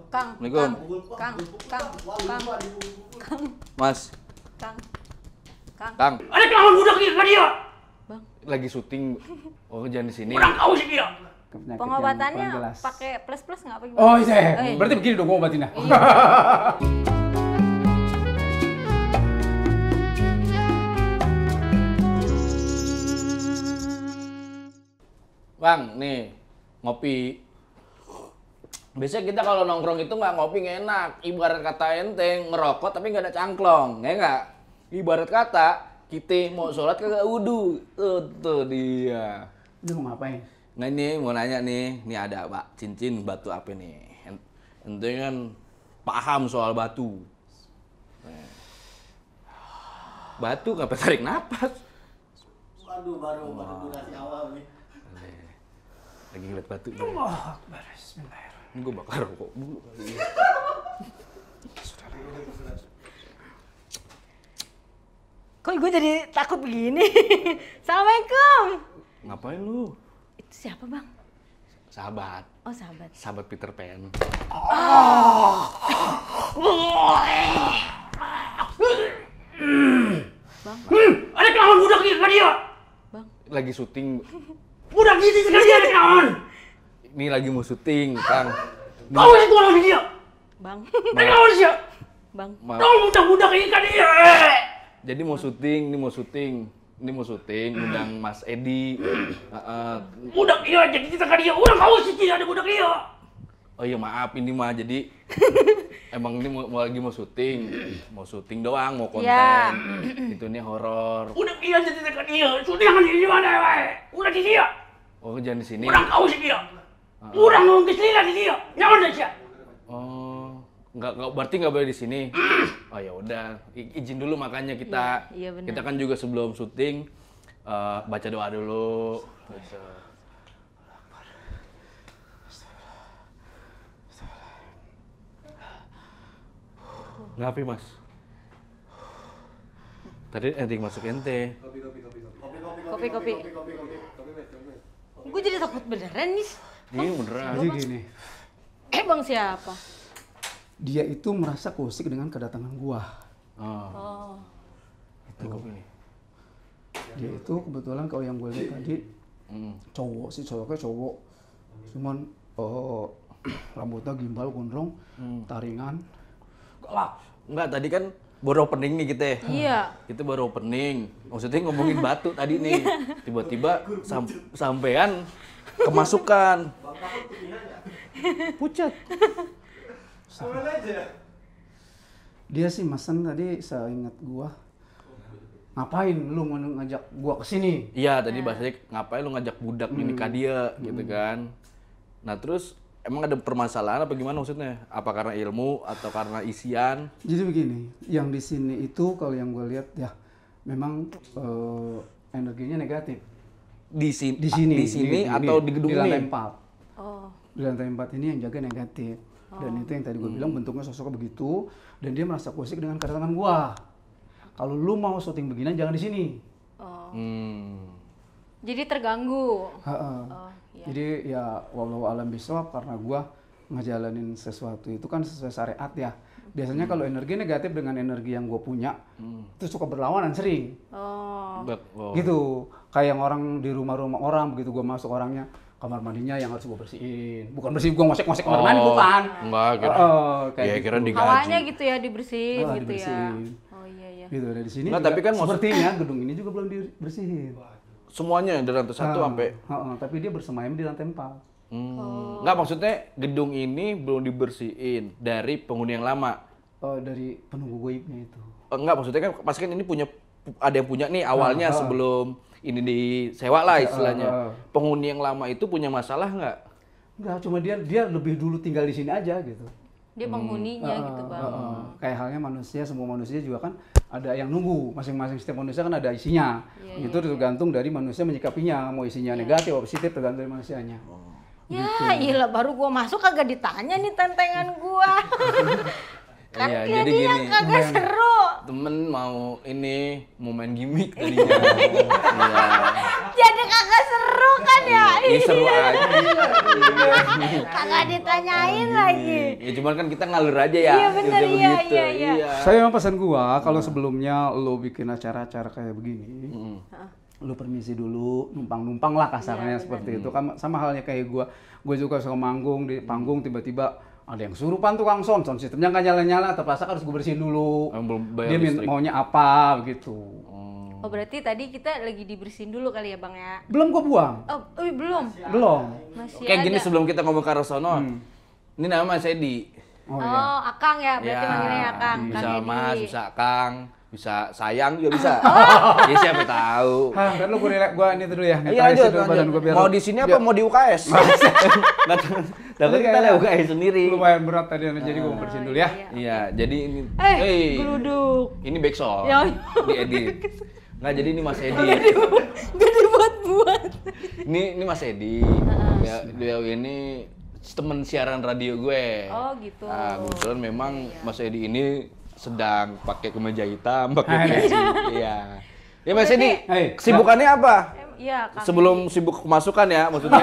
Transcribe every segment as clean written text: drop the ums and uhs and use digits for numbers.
Kang, Mas. Kang. Ada kelawan budak nih ke dia. Bang. Lagi syuting. Oh, jangan di sini. Kurang tahu sih dia. Pengobatannya pakai plus nggak apa gimana? Oh iya, berarti begini dong gua obatinnya. Bang, nih ngopi. Biasanya kita kalau nongkrong itu nggak ngopi nggak enak. Ibarat kata ente ngerokok tapi nggak ada cangklong, ya nggak? Ibarat kata kita mau sholat kagak wudu. Tuh dia. Lu mau ngapain? Nah ini mau nanya nih, ini ada Pak cincin batu apa nih? Ente kan paham soal batu. Batu ngapa tarik napas? Waduh, baru durasi awal nih. Lagi ngeliat batu. Allah Akbar, bismillahirrahmanirrahim. Ini gue bakar rokok dulu kali ini. Kok gue jadi takut begini? Assalamualaikum. Ngapain lu? Itu siapa bang? Sahabat. Oh sahabat. Sahabat Peter Pan. Bang. Ada kelawan budak nih ke dia. Bang. Lagi syuting. Budak gitu sekali ada kelawan. Ini lagi mau syuting, Kang. Tahu sih tuh orang dia. Bang. Ada kelawan sih. Bang. Tahu budak-budak ini ke dia. Jadi mau syuting, ini mau syuting, undang Mas Edi. Budak dia jadi kita ke dia. Orang tahu sih tidak ada budak dia. Oh iya maaf, ini mah jadi emang ini lagi mau syuting doang, mau konten. Ya. Itu nih horor. Budak dia jadi kita ke dia. Sudah di mana wae? Udah di dia. Oh jangan di sini. Orang tahu sih dia. Orang ngomong ke sini di dia. Jangan deh sih. Oh, nggak berarti nggak boleh di sini. Oh ya udah, izin dulu makanya kita. Iya, benar. Kita kan juga sebelum syuting baca doa dulu. Ngapain mas? Tadi ente masuk ente. Kopi. Gue jadi takut beneran nih. Ini beneran. Jadi gini, Bang siapa? dia itu merasa kusik dengan kedatangan gua. Oh. Itu kopi nih. Dia itu kebetulan kalau yang gue lihat tadi cowok sih, cowoknya cowok. Cuman rambutnya gimbal, gondrong, taringan. Enggak, tadi kan baru opening nih kita. Iya. Kita baru opening. Maksudnya ngomongin batu tadi nih. Tiba-tiba sampean kemasukan. Pucat. Dia sih mesen tadi, saya ingat gua. Ngapain lu mau ngajak gua ke sini? Iya, tadi bahasanya ngapain lu ngajak budak ini nikah dia gitu kan. Nah, terus emang ada permasalahan apa gimana maksudnya? Apa karena ilmu atau karena isian? Jadi begini, yang di sini itu kalau yang gue lihat ya memang energinya negatif. Di Di sini atau di gedung di lantai ini? 4. Oh. Di lantai 4 ini yang jaga negatif. Dan itu yang tadi gue bilang bentuknya sosoknya begitu dan dia merasa kusik dengan kedatangan gua. Kalau lu mau syuting beginian jangan di sini. Oh. Oh. Jadi terganggu. Iya. Jadi ya wallahu alam bisawab, karena gua ngejalanin sesuatu itu kan sesuai syariat ya. Biasanya kalau energi negatif dengan energi yang gue punya itu suka berlawanan sering. Oh. Gitu. Kayak yang orang di rumah-rumah orang, begitu gue masuk orangnya kamar mandinya yang harus gue bersihin. Bukan bersihin gue ngosek-ngosek kamar mandi, bukan. Enggak, kayak ya, gitu. kira digaji. Hawanya gitu ya dibersihin gitu dibersihin. ya. Oh iya. Gitu dari sini. Nggak, juga, tapi kan sepertinya gedung ini juga belum dibersihin. Semuanya dari lantai 1 sampai. Tapi dia bersemayam di lantai 4. Enggak, maksudnya gedung ini belum dibersihin dari penghuni yang lama. Dari penunggu goibnya itu. Enggak, maksudnya kan pasti kan ini ada yang punya nih awalnya sebelum ini disewa lah istilahnya. Penghuni yang lama itu punya masalah nggak? Enggak, cuma dia lebih dulu tinggal di sini aja gitu. Dia penghuninya gitu bang. Kayak halnya manusia, semua manusia juga kan ada yang nunggu. Masing-masing setiap manusia kan ada isinya. Itu tergantung dari manusia menyikapinya. Mau isinya negatif atau positif tergantung dari manusianya. Ya, iya baru gua masuk kagak ditanya nih tentengan gua. Kan Iya, dia jadi dia gini. kagak seru. Temen mau main gimmick tadinya. Iya. Jadi kagak seru kan ya? Ini seru aja. Kagak ditanyain lagi. Ya cuman kan kita ngalur aja ya. Iya, bener, Udah iya, begitu. iya. Saya memang pesan gua kalau sebelumnya lo bikin acara-acara kayak begini, lu permisi dulu, numpang-numpang lah kasarnya seperti itu. Kan sama halnya kayak gua juga suka manggung di panggung tiba-tiba ada yang surupan tukang sound sistemnya nggak nyala-nyala, terpaksa harus gue bersihin dulu. Belum bayar Dia listrik. maunya apa begitu. Oh berarti tadi kita lagi dibersihin dulu kali ya Bang ya? Belum gua buang. Oh, belum. Belum. Masih Kayak ada. gini sebelum kita ngomong ke arah sono. Ini nama Mas Edi. Oh, Oh, iya. Akang ya, berarti manggilnya Akang. bisa Kang Edi. Mas, bisa Kang, bisa sayang juga bisa. Oh. Ya siapa tahu. Hah, ntar lu gua ini dulu ya. Iya netralisir lanjut, dulu badan lanjut. gua biar Mau di sini apa mau di UKS? Nggak tahu. Tapi kita ada UKS sendiri. lumayan berat tadi, jadi gua mau bersihin dulu ya. Iya, jadi ini Geruduk. ini backsound. Ya. Diedit. Nggak, jadi ini Mas Edi. Gak dibuat-buat. Ini Mas Edi. Ya, dia ini temen siaran radio gue. Oh gitu. Nah, kebetulan memang Mas Edi ini sedang pakai kemeja hitam, pakai peci. Iya. Ya Mas Edi, Hei. kesibukannya apa? Iya, Kang. Sebelum sibuk kemasukan ya, maksudnya.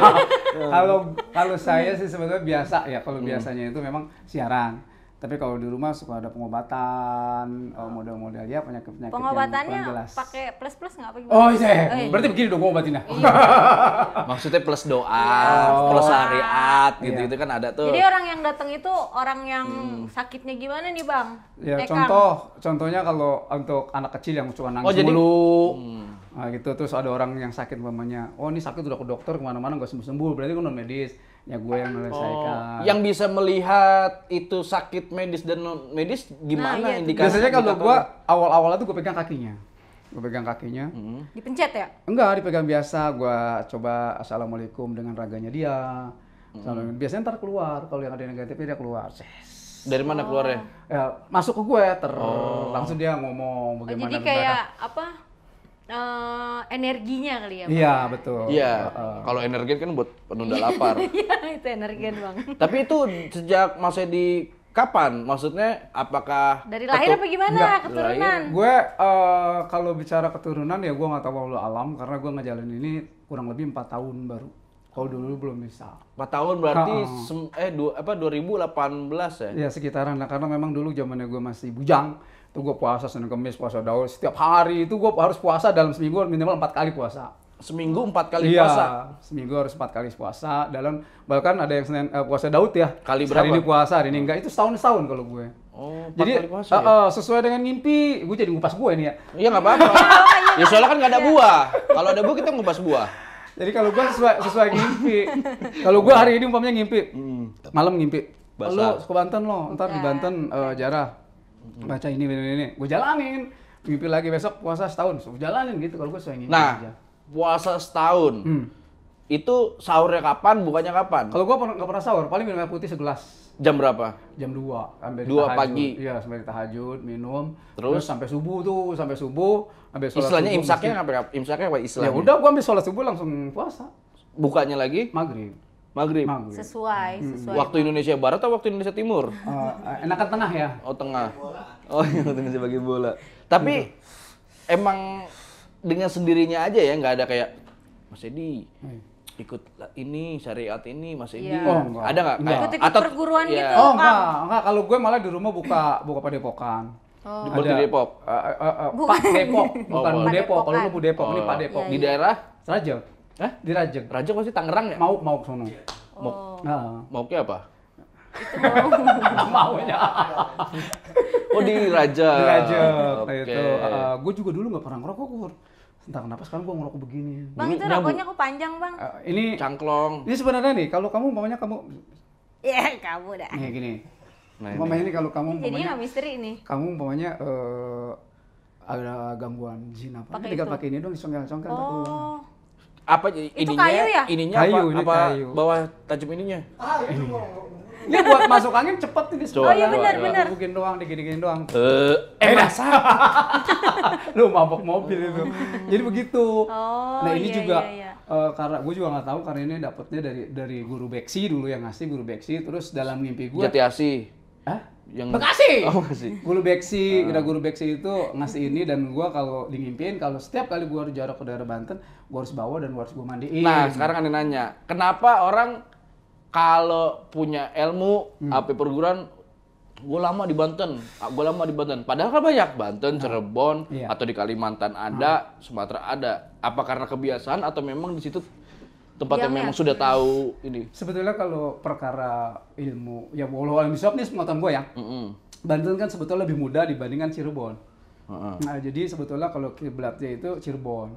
Kalau saya sih sebetulnya biasa ya, kalau biasanya itu memang siaran. Tapi kalau di rumah suka ada pengobatan, model-model ya penyakit-penyakit Pengobatannya yang kurang jelas. pakai plus-plus nggak apa gimana? Oh iya, Eh. berarti begini dong pengobatinnya. Maksudnya plus doa, plus syariat gitu, itu kan ada tuh. Jadi orang yang datang itu orang yang sakitnya gimana nih Bang? Ya Kang. contohnya kalau untuk anak kecil yang suka nangis Oh, jadi- mulu, nah gitu, terus ada orang yang sakit umpamanya, oh ini sakit udah ke dokter kemana-mana nggak sembuh-sembuh, berarti kan non medis, ya gue yang menyelesaikan. Yang bisa melihat itu sakit medis dan non medis gimana Nah, iya, indikasi? Biasanya kalau indikatornya? gue awal-awalnya tuh gue pegang kakinya, Dipencet ya? enggak dipegang biasa, gue coba assalamualaikum dengan raganya dia, biasanya ntar keluar, kalau yang ada negatifnya dia keluar. Dari mana keluarnya? Ya, masuk ke gue langsung dia ngomong Oh, bagaimana jadi kayak apa? Energinya kali ya Bang? Iya betul. Iya, kalau energen kan buat penunda lapar. Iya, itu energin Bang. Tapi itu sejak Mas Edi kapan? Maksudnya apakah Dari lahir apa gimana? Enggak, Keturunan? Gue kalau bicara keturunan ya gue nggak tahu walau alam karena gue ngejalanin ini kurang lebih 4 tahun baru. Kalau dulu belum bisa. 4 tahun berarti 2018 ya? Ya sekitaran lah karena memang dulu zamannya gue masih bujang. Itu gue puasa Senin Kamis, puasa Daud setiap hari itu gue harus puasa dalam seminggu minimal 4 kali puasa. Seminggu 4 kali Iya, puasa? seminggu harus 4 kali puasa. Dalam bahkan ada yang Senin puasa Daud ya. Kali Hari berapa? ini puasa, hari ini enggak. Itu setahun kalau gue. Oh, 4 Jadi kali puasa ya? sesuai dengan mimpi, gue jadi ngupas gue nih ya. Iya nggak apa-apa. Ya soalnya kan nggak ada buah. Kalau ada buah kita ngupas buah. Jadi kalau gua sesuai ngimpi. Kalau gua hari ini umpamanya ngimpi, malam ngimpi. Basah. Lo ke Banten lo, ntar di Banten jarah. Baca ini. Gua jalanin. Ngimpi lagi besok puasa setahun, so, jalanin gitu kalau gua sesuai ngimpi aja. Nah, puasa setahun. Itu sahurnya kapan, bukanya kapan? Kalau gua nggak pernah sahur, paling minum air putih segelas. Jam berapa? Jam 2 sampai 2 tahajud. pagi. Iya, sampai tahajud, minum. Terus? sampai subuh tuh, sampai subuh, habis sholat Istilahnya subuh imsaknya mesti- apa? Imsaknya apa Ya istilahnya? udah gua habis sholat subuh langsung puasa. Bukanya lagi Maghrib. maghrib. Sesuai. Waktu Indonesia Barat atau waktu Indonesia Timur? Enakan tengah ya. Oh tengah. Oh iya waktu Indonesia bagi bola. Tapi emang dengan sendirinya aja ya, nggak ada kayak Mas Edi ikut ini syariat ini Mas Edi. Iya. Oh, enggak. Ada nggak? Enggak. Ikut-ikut perguruan iya. gitu. Oh enggak. Kalau gue malah di rumah buka padepokan. Oh. Di Depok. Pak Depok, bukan Oh, Bu Depok. Kalau Padepokan. lu Bu Depok, ini Pak Depok. Iya, Di iya. daerah Rajeng. Hah? Di Rajeng. Raja pasti Tangerang ya? Mau ke sono. Oh. Nah, Mau ke apa? maunya Oh di Raja. di Rajeng. Oke. Itu. Gue juga dulu nggak pernah ngerokok, Kur. Entah kenapa sekarang gue ngerokok begini. Bang itu Nyabu. rokoknya kok panjang Bang? Ini Cangklong. sebenarnya nih, kalau kamu umpamanya kamu Iya kamu dah. nih gini. Nah, Umpamanya nih kalau kamu Jadinya umpamanya nggak misteri nih. kamu umpamanya ada gangguan jin apa? Pakai Tinggal itu? pakai ini dong, congkel-congkel tak keluar. Oh. Apa Itu ininya? kayu ya? Ininya Kayu, apa? ini Apa kayu. bawah tajam ininya? Ini buat masuk angin cepet ini. Coba, Oh iya coba, benar coba. benar. Bikin doang, digini-gini doang. Masa? Lu mabok mobil itu. Jadi begitu. Oh, Nah ini iya, juga iya, iya. karena gue juga nggak tahu karena ini dapetnya dari guru Beksi dulu yang ngasih guru Beksi terus dalam mimpi gue. Jati Asih. Hah? Yang Bekasi. Oh, Bekasi. Guru Beksi, guru Beksi itu ngasih ini dan gua kalau dingimpin kalau setiap kali gua harus jarak ke daerah Banten, gua harus bawa dan gua harus mandiin. Nah, sekarang Anda nanya, kenapa orang kalau punya ilmu apa perguruan gue lama di Banten, Padahal kan banyak Banten, Cirebon, Iya. atau di Kalimantan ada, Sumatera ada. Apa karena kebiasaan atau memang di situ tempat yang memang sudah tahu ini? Sebetulnya kalau perkara ilmu, ya walau alam bisawab ini sepengetahuan gue ya. Banten kan sebetulnya lebih mudah dibandingkan Cirebon. Nah, jadi sebetulnya kalau kiblatnya itu Cirebon.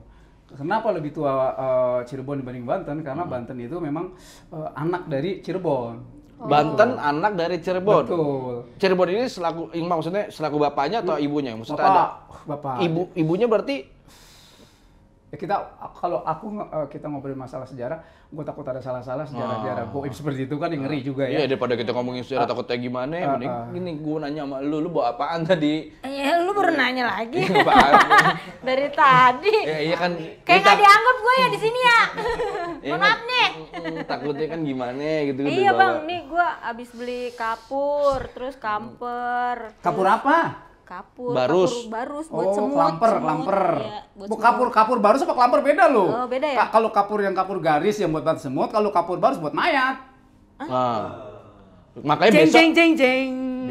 Kenapa lebih tua Cirebon dibanding Banten? Karena Banten itu memang anak dari Cirebon. Banten anak dari Cirebon. Betul. Cirebon ini maksudnya selaku bapaknya atau ibunya? Maksudnya Bapak. Ibunya berarti Ya kita ngobrolin masalah sejarah, gue takut ada salah-salah sejarah-sejarah goib seperti itu kan yang ngeri juga ya. Iya, daripada kita ngomongin sejarah takutnya gimana, mending gini gue nanya sama lu bawa apaan tadi? Lu baru nanya lagi. Apaan? Dari tadi. Ya, iya kan. Kayak nggak dianggap gue ya di sini ya. Iya Maaf kan, nih. takutnya kan gimana gitu kan Iya dibawa. bang, nih gue abis beli kapur, terus kamper. Kapur apa? Kapur, Barus. kapur barus buat Oh, semut. klamper. Iya, buat Bu, semut. kapur barus apa klamper beda loh. Oh, beda ya? Kalau kapur yang kapur garis yang buat semut, kalau kapur barus buat mayat. Nah. Makanya besok jeng.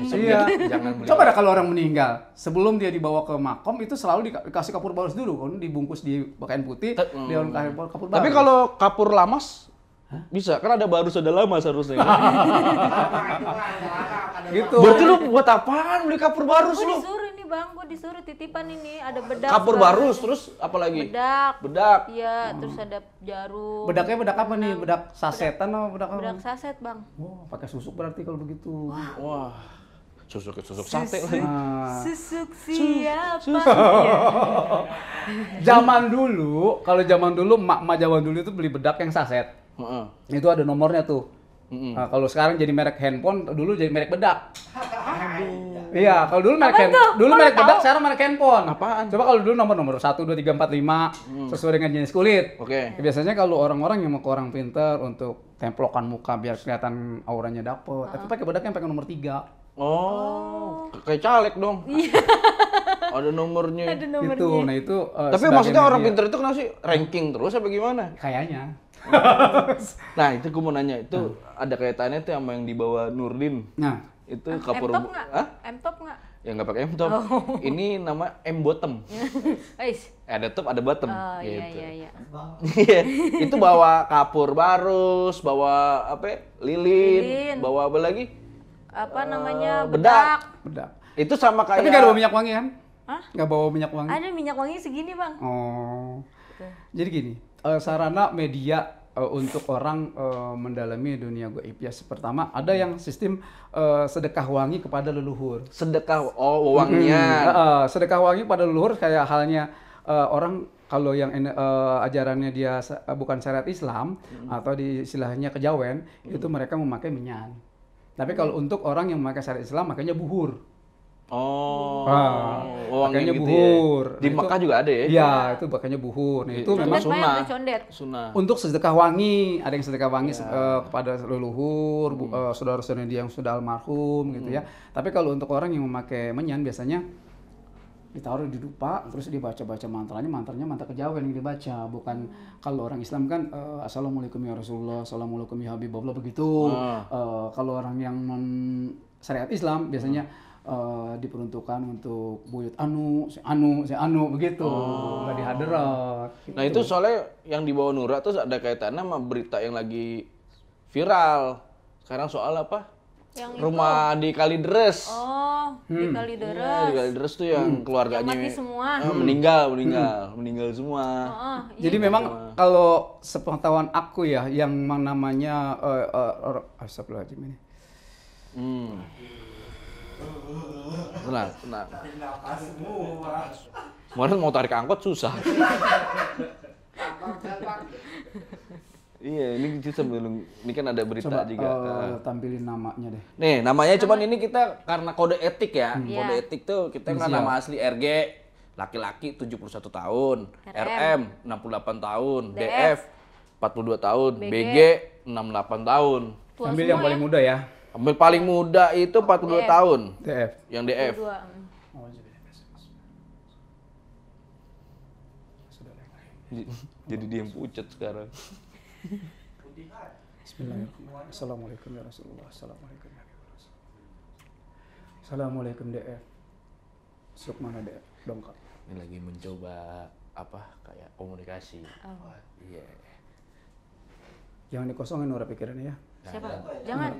Iya. jangan beli. Coba dah kalau orang meninggal, sebelum dia dibawa ke makom itu selalu dikasih kapur barus dulu, kan dibungkus di pakaian putih, daun kapur barus. Tapi kalau kapur lamas bisa, kan ada barus ada lamas harusnya. gitu. Berarti lu buat apaan beli kapur barus Gue lu? disuruh ini bang, gue disuruh titipan ini ada bedak. Kapur Bang. barus terus apa lagi? Bedak. Iya, terus ada jarum. Bedaknya bedak apa nih? Bedak sasetan atau bedak apa? Bedak saset bang. Oh, pakai susuk berarti kalau begitu. Wah. Susuk sate lagi. Nah, Susuk siapa? zaman dulu, kalau zaman dulu emak-emak zaman dulu itu beli bedak yang saset. Heeh. Itu ada nomornya tuh. Nah, kalau sekarang jadi merek handphone, dulu jadi merek bedak. Iya, kalau dulu merek merek bedak, sekarang merek handphone. Apaan? Coba kalau dulu nomor 1, 2, 3, 4, 5 sesuai dengan jenis kulit. Oke. Biasanya kalau orang-orang yang mau ke orang pinter untuk templokan muka biar kelihatan auranya dapet, tapi pakai bedak yang pakai nomor 3. Oh, kayak caleg dong. Ada nomornya. Ada nomornya. Gitu. Nah, itu Tapi sebagai maksudnya orang media. pinter itu kenapa sih ranking terus apa gimana? Kayaknya. Nah, itu gue mau nanya, itu ada kaitannya tuh sama yang dibawa Nurdin. Nah, Itu kapur M-top nggak? Hah? M-top nggak? Ya nggak pakai M-top. Ini nama M-bottom. Ais. Ada top, ada bottom. Oh iya gitu. iya. Iya. Itu bawa kapur barus, bawa apa? Lilin, Lilin. bawa apa lagi? Apa namanya? bedak. bedak. Itu sama kayak Tapi nggak bawa minyak wangi kan? Hah? Nggak bawa minyak wangi? Ada minyak wangi segini bang. Oh. Jadi gini, sarana media untuk orang mendalami dunia gaib ya. Pertama ada yang sistem sedekah wangi kepada leluhur. sedekah uangnya. Sedekah wangi pada leluhur kayak halnya orang kalau yang ajarannya dia bukan syariat Islam atau di istilahnya kejawen itu mereka memakai minyan. Tapi kalau untuk orang yang memakai syariat Islam makanya buhur. Oh, Makanya gitu buhur. Ya. Di Nah, Mekah juga ada ya? Iya, itu makanya buhur. Nah, itu Condet memang Condet sunnah. banyak tuh, condet. Sunnah. untuk sedekah wangi, ada yang sedekah wangi kepada leluhur, saudara-saudara dia yang sudah almarhum gitu ya. Tapi kalau untuk orang yang memakai menyan biasanya ditaruh di dupa, terus dibaca-baca mantranya mantra kejawen yang dibaca, bukan kalau orang Islam kan assalamualaikum ya Rasulullah, assalamualaikum ya Habibullah begitu. Kalau orang yang non syariat Islam biasanya diperuntukkan untuk buyut si anu begitu, nggak di hadirat. Nah itu soalnya yang dibawa Nura tuh ada kaitannya sama berita yang lagi viral. Sekarang soal apa? Yang Rumah di Kalideres. Oh, di Iya, Kalideres. di Kalideres tuh yang keluarganya Yang mati semua. meninggal semua. Oh, Jadi memang kalau sepengetahuan aku ya, yang namanya astagfirullahaladzim ini. Tenang. Kemarin mau tarik angkot susah. Iya, ini kita sebelum ini kan ada berita Coba juga. tampilin namanya deh. Nih, namanya cuman ini kita karena kode etik ya. Iya. Kode etik tuh kita kan nama asli RG laki-laki 71 tahun, RM 68 tahun, DF 42 tahun, BG 68 tahun. tua Ambil semua yang paling muda ya. Ambil paling muda itu 42 DF. tahun. DF. Yang DF. Dua. Jadi dia yang pucat sekarang. Bismillahirrahmanirrahim. Assalamualaikum ya Rasulullah. Assalamualaikum ya Rasulullah. Assalamualaikum DF. Masuk mana DF? Dongkap. Ini lagi mencoba apa kayak komunikasi. Oh. Iya. Jangan dikosongin orang pikirannya ya. Siapa? Jangan.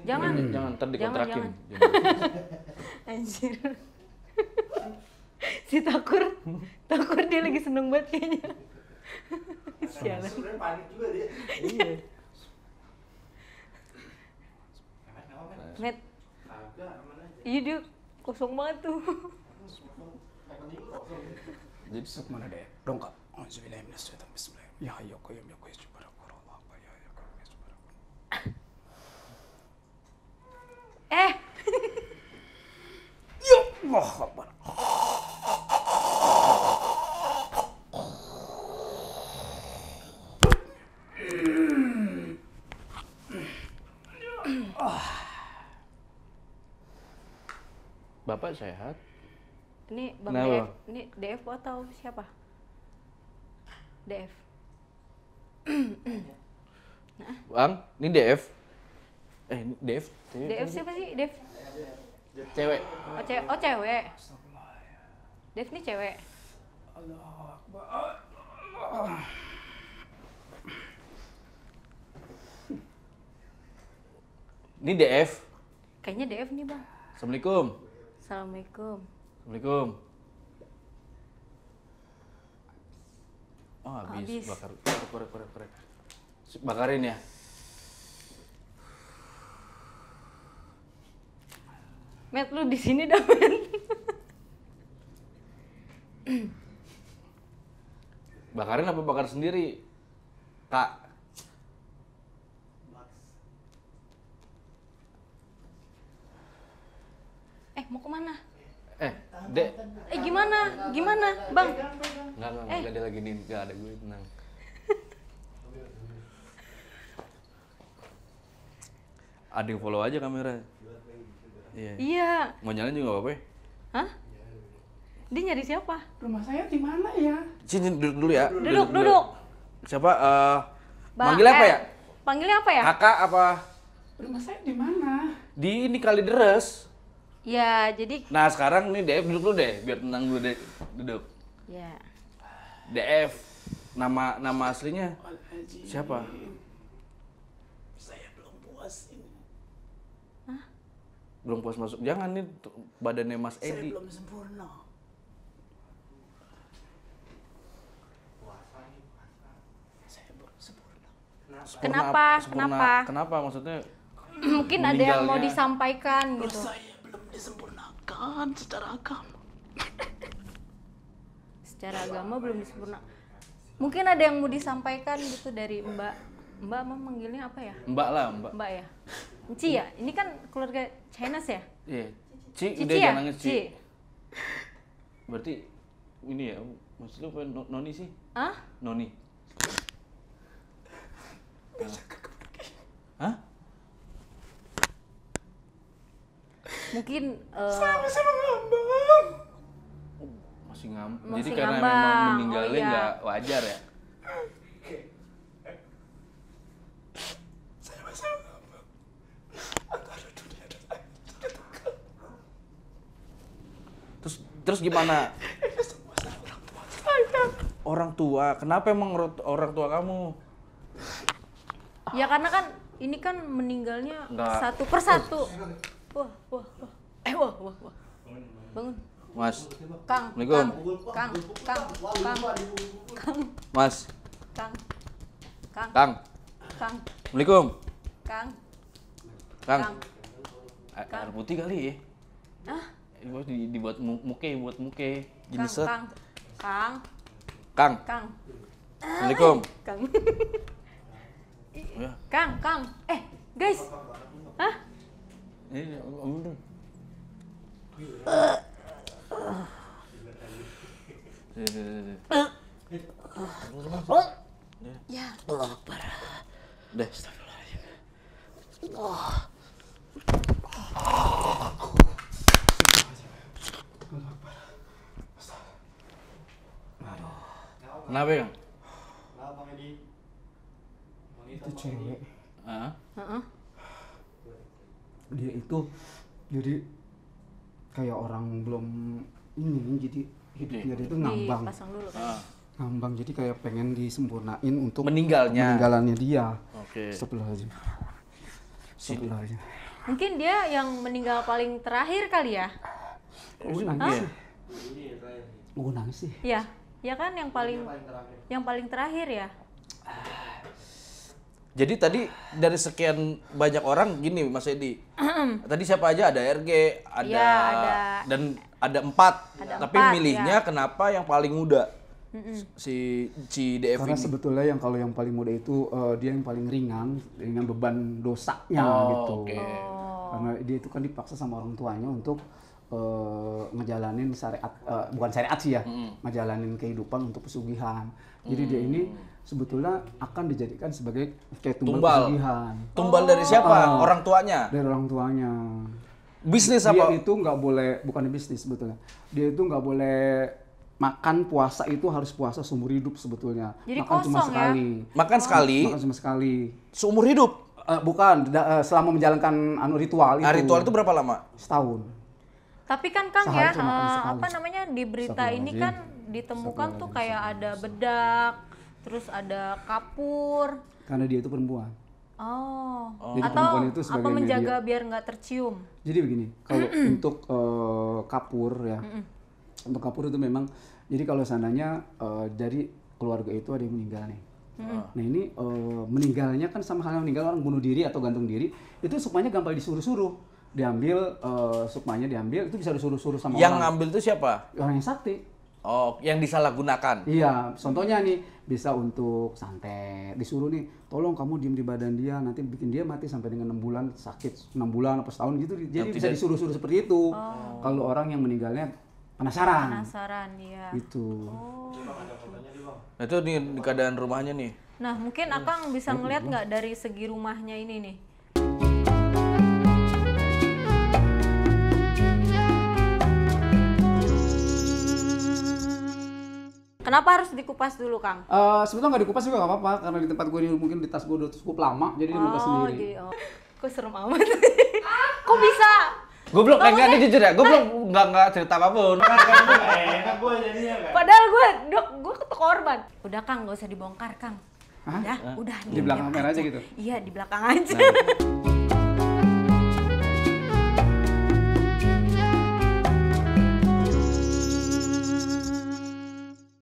Jangan. Jangan ntar dikontrakin. Anjir. Si Takur dia lagi seneng banget kayaknya. Sialan. Sebenarnya panik juga dia. Iya. Net. Agak aman aja. Iya dia kosong banget tuh. Jadi Masuk mana DF? Dongkap. Auzubillahiminasyaitonir bismillah. Ya hayyu qayyum ya qayyum subhanakallah wa ya hayyu qayyum ya subhanakallah. Ya Allah Akbar. Bapak sehat? Ini Bang Kenapa? DF. Ini DF atau siapa? DF. Bang, ini DF. Ini DF. DF siapa sih? DF. Cewek. Oh cewek. DF nih cewek. Ini DF. Kayaknya DF nih Bang. Assalamualaikum. Assalamualaikum. Assalamualaikum. Oh, habis. Habis. Bakar. Korek. Bakarin ya. Met lu di sini dah men. Bakarin apa bakar sendiri? Kak. Mau kemana? Dek. Gimana? Gimana Bang? Enggak ada lagi nih, enggak ada gue, tenang. Ada yang follow aja kamera. Iya. Iya. Mau nyalain juga gak apa-apa ya? Hah? Dia nyari siapa? Rumah saya di mana ya? Sini duduk dulu ya. Duduk. Siapa? Bang, Manggil apa ya? Panggilnya apa ya? Kakak apa? Rumah saya di mana? Di ini Kalideres. Ya, jadi Nah sekarang nih DF duduk dulu deh, biar tenang dulu deh. Duduk. ya. DF. Nama aslinya siapa? Saya belum puas ini. Belum puas masuk. Jangan nih badannya Mas Saya Edi. belum sempurna. Saya belum sempurna. Kenapa maksudnya? Mungkin ada yang mau Meninggalnya. disampaikan Roh gitu. saya belum disempurnakan secara agama. Secara agama belum disempurna. Mungkin ada yang mau disampaikan gitu dari Mbak. Mbak mah manggilnya apa ya? Mbak lah, Mbak. Mbak ya? Ci ya? Ini kan keluarga Chinese ya? Iya. Ci, Cici udah ya? jangan nangis, Ci. Ci. Berarti ini ya, maksud lu apa Noni sih? Hah? Noni. Hah? Mungkin Masih ngambang. Masih Jadi karena ngambang. memang meninggalnya Oh, iya. nggak wajar ya? Saya masih ngambang. Antara dunia dan akhirat. Terus gimana? Orang tua, kenapa emang orang tua kamu? ya karena kan ini kan meninggalnya Nggak. satu persatu. Wah. Bangun. Mas, Kang. Assalamualaikum. Kang. Mas, Kang. Assalamualaikum. Kang. Kang. Kang. Air putih kali ya? Hah? Ini dibuat muke, Gini Kang. set. Kang. Kang. Assalamualaikum. Kang. Ya. Kang. Guys. Hah? Ini udah. Ya. Deh. Kenapa ya? Kenapa Edi? Itu cewek. Hah? Heeh. Dia itu jadi kayak orang belum ini, jadi hidupnya dia itu ngambang. Dipasang dulu kan. Ah. Ngambang, jadi kayak pengen disempurnain untuk Meninggalnya. meninggalannya dia. Oke. Astagfirullahaladzim. Astagfirullahaladzim. Mungkin dia yang meninggal paling terakhir kali ya? Gue nangis sih. Ini ya terakhir. Gue nangis sih. Iya. Ya kan yang paling terakhir ya? Jadi tadi dari sekian banyak orang gini Mas Edi. Tadi siapa aja ada RG, ada, Iya, ada. dan ada 4. Ada Tapi 4, milihnya ya. kenapa yang paling muda? Si DF Karena ini. sebetulnya yang kalau yang paling muda itu dia yang paling ringan dengan beban dosanya Oh, gitu. oke. Karena dia itu kan dipaksa sama orang tuanya untuk ngejalanin syariat, bukan syariat sih ya, ngejalanin kehidupan untuk pesugihan. Jadi dia ini sebetulnya akan dijadikan sebagai kayak tumbal pesugihan Tumbal dari siapa? Orang tuanya. dari orang tuanya. Bisnis Dia apa? itu nggak boleh, bukan bisnis sebetulnya. Dia itu nggak boleh makan, puasa itu harus puasa seumur hidup sebetulnya. Jadi Makan cuma kosong ya? sekali. Makan sekali Makan cuma sekali. seumur hidup. Bukan, selama menjalankan ritual itu. Ritual itu berapa lama? Setahun. Tapi kan Kang Sehari ya, cuma makan sekali. apa namanya di berita ini kan ditemukan tuh kayak ada bedak, terus ada kapur. Karena dia itu perempuan. Oh. Jadi Atau perempuan itu apa sebagai menjaga biar nggak tercium? Jadi begini, kalau untuk kapur ya, untuk kapur itu memang, jadi kalau seandainya dari keluarga itu ada yang meninggal nih. Nah ini meninggalnya kan sama halnya meninggal orang bunuh diri atau gantung diri, itu sukmanya gampang disuruh-suruh. Diambil, sukmanya diambil, itu bisa disuruh-suruh sama Yang orang. ngambil itu siapa? Orang yang sakti. Oh, yang disalahgunakan. Iya, contohnya nih bisa untuk santet, disuruh nih, tolong kamu diem di badan dia, nanti bikin dia mati sampai dengan 6 bulan sakit, 6 bulan apa setahun gitu, jadi bisa disuruh-suruh seperti itu. Kalau orang yang meninggalnya penasaran, Penasaran ya. gitu. Nah, itu di keadaan rumahnya nih. Nah mungkin Akang bisa ngeliat nggak dari segi rumahnya ini nih? Kenapa harus dikupas dulu Kang? Sebetulnya nggak dikupas juga nggak apa-apa, karena di tempat gue ini mungkin di tas gue udah cukup lama, jadi dia buka sendiri. Jadi, kok serem amat. Kok bisa? Gue belum, enggak nih jujur ya, gue belum nggak cerita apapun. Enak gue jadinya kan. Padahal gue korban. Udah Kang, gak usah dibongkar Kang. Hah? Ya, udah. Di belakang kamera aja gitu? Iya, di belakang aja.